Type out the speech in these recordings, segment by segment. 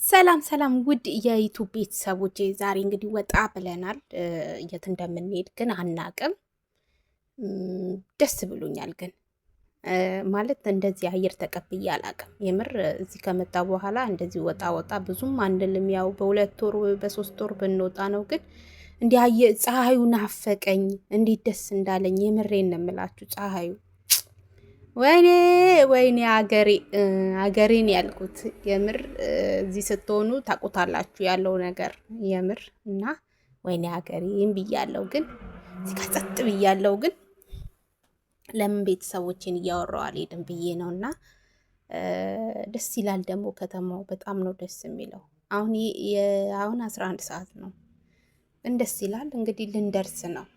ሰላም ሰላም ውድ የዩቱብ ቤተሰቦች፣ ዛሬ እንግዲህ ወጣ ብለናል። የት እንደምንሄድ ግን አናቅም። ደስ ብሎኛል ግን ማለት እንደዚህ አየር ተቀብዬ አላቅም። የምር እዚህ ከመጣ በኋላ እንደዚህ ወጣ ወጣ ብዙም አንልም። ያው በሁለት ወር በሶስት ወር ብንወጣ ነው። ግን እንዲህ ፀሐዩ ናፈቀኝ። እንዴት ደስ እንዳለኝ የምሬን ነው የምላችሁ ፀሐዩ ወይኔ ወይኔ አገሬን ያልኩት የምር እዚህ ስትሆኑ ታውቁታላችሁ ያለው ነገር የምር እና ወይኔ አገሬን ብያለሁ። ግን እዚህ ጋር ጸጥ ብያለሁ። ግን ለምን ቤተሰቦቼን እያወራሁ አልሄድም ብዬ ነው። እና ደስ ይላል ደግሞ ከተማው በጣም ነው ደስ የሚለው። አሁን 11 ሰዓት ነው ግን ደስ ይላል። እንግዲህ ልንደርስ ነው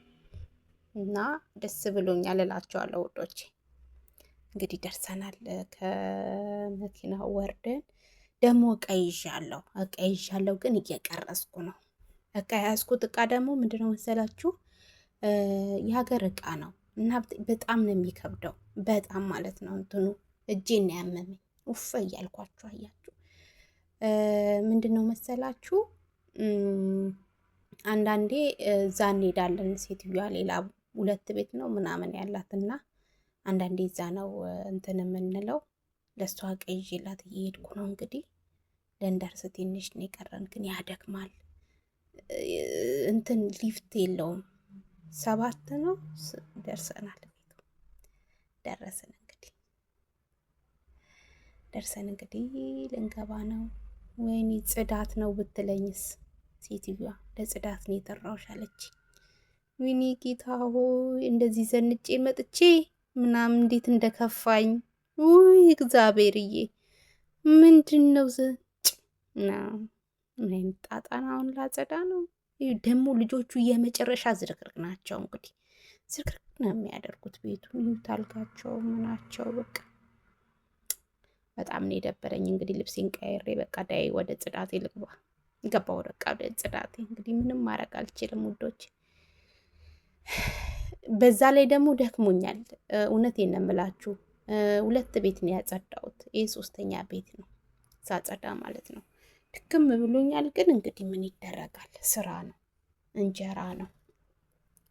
እና ደስ ብሎኛል እላቸዋለሁ ውዶቼ። እንግዲህ ደርሰናል። ከመኪናው ወርደን ደግሞ እቃ ይዣለሁ ግን እየቀረስኩ ነው። እቃ ያዝኩት እቃ ደግሞ ምንድነው መሰላችሁ? የሀገር እቃ ነው እና በጣም ነው የሚከብደው። በጣም ማለት ነው እንትኑ እጄን ነው ያመመኝ። ውፍ እያልኳችሁ አያችሁ። ምንድነው መሰላችሁ? አንዳንዴ እዛ እንሄዳለን። ሴትዮዋ ሌላ 2 ቤት ነው ምናምን ያላትና አንዳንዴ እዛ ነው እንትን የምንለው። ለእሷ ቀይ ይዤላት እየሄድኩ ነው። እንግዲህ ልንደርስ ትንሽ ነው የቀረን፣ ግን ያደክማል። እንትን ሊፍት የለውም። 7 ነው ደርሰናል። ደርሰን እንግዲህ ልንገባ ነው። ወይኔ ጽዳት ነው ብትለኝስ ሴትዮዋ፣ ለጽዳት ነው የጠራሁሽ አለች። ወይኔ ጌታ ሆይ እንደዚህ ዘንጬ መጥቼ ምናምን እንዴት እንደከፋኝ። ውይ እግዚአብሔርዬ ምንድን ነው ዘጭ ነው ምን ጣጣና። አሁን ላጸዳ ነው ደግሞ። ልጆቹ የመጨረሻ ዝርክርክ ናቸው። እንግዲህ ዝርክርክ ነው የሚያደርጉት ቤቱን። ይታልጋቸው ምናቸው በቃ በጣም ነው የደበረኝ። እንግዲህ ልብሴን ቀይሬ በቃ ዳይ ወደ ጽዳቴ ልግባ። ገባሁ በቃ ወደ ጽዳቴ። እንግዲህ ምንም ማድረግ አልችልም ውዶች። በዛ ላይ ደግሞ ደክሞኛል። እውነቴን ነው የምላችሁ። 2 ቤት ነው ያጸዳሁት። ይሄ 3ኛ ቤት ነው ሳጸዳ ማለት ነው። ድክም ብሎኛል። ግን እንግዲህ ምን ይደረጋል፣ ስራ ነው፣ እንጀራ ነው።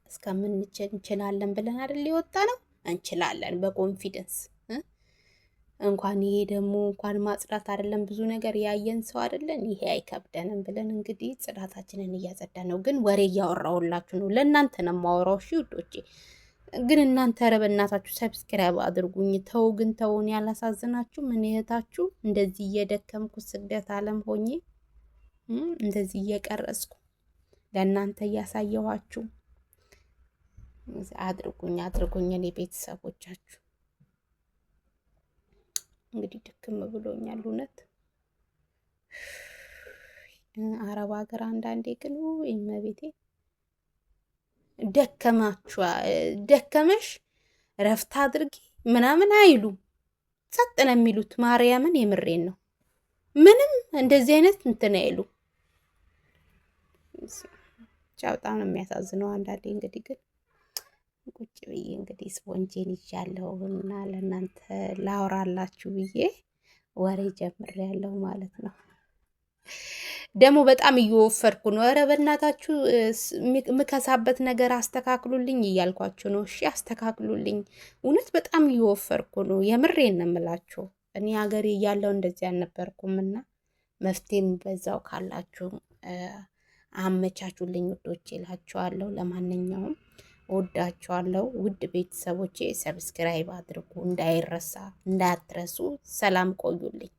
እስከምንችል እንችላለን ብለን አይደል የወጣ ነው። እንችላለን በኮንፊደንስ እንኳን ይሄ ደግሞ እንኳን ማጽዳት አይደለም ብዙ ነገር ያየን ሰው አይደለን። ይሄ አይከብደንም ብለን እንግዲህ ጽዳታችንን እያጸዳን ነው። ግን ወሬ እያወራሁላችሁ ነው። ለእናንተ ነው የማወራው። እሺ ውዶቼ፣ ግን እናንተ ኧረ በእናታችሁ ሰብስክራይብ አድርጉኝ። ተው ግን ተውን፣ ያላሳዝናችሁ ምን እህታችሁ እንደዚህ እየደከምኩ ስደት ዓለም ሆኜ እንደዚህ እየቀረጽኩ ለእናንተ እያሳየኋችሁ አድርጉኝ እኔ ቤተሰቦቻችሁ። እንግዲህ ድክም ብሎኛል እውነት። አረብ ሀገር አንዳንዴ ግን እመቤቴ ደከመሽ ረፍት አድርጊ ምናምን አይሉም። ጸጥ ነው የሚሉት። ማርያምን የምሬን ነው። ምንም እንደዚህ አይነት እንትን አይሉ። በጣም ነው የሚያሳዝነው አንዳንዴ። እንግዲህ ግን ቁጭ ብዬ እንግዲህ ስፖንጄን ይዣለሁ እና ለእናንተ ላወራላችሁ ብዬ ወሬ ጀምሬያለሁ ማለት ነው። ደግሞ በጣም እየወፈርኩ ነው። ኧረ በእናታችሁ የምከሳበት ነገር አስተካክሉልኝ እያልኳችሁ ነው። እሺ አስተካክሉልኝ። እውነት በጣም እየወፈርኩ ነው። የምሬን ነው የምላችሁ። እኔ ሀገሬ እያለሁ እንደዚህ አልነበርኩም እና መፍትሄም በዛው ካላችሁ አመቻቹልኝ ውዶቼ እላችኋለሁ። ለማንኛውም ወዳችኋለሁ ውድ ቤተሰቦቼ። ሰብስክራይብ አድርጉ እንዳይረሳ፣ እንዳትረሱ። ሰላም ቆዩልኝ።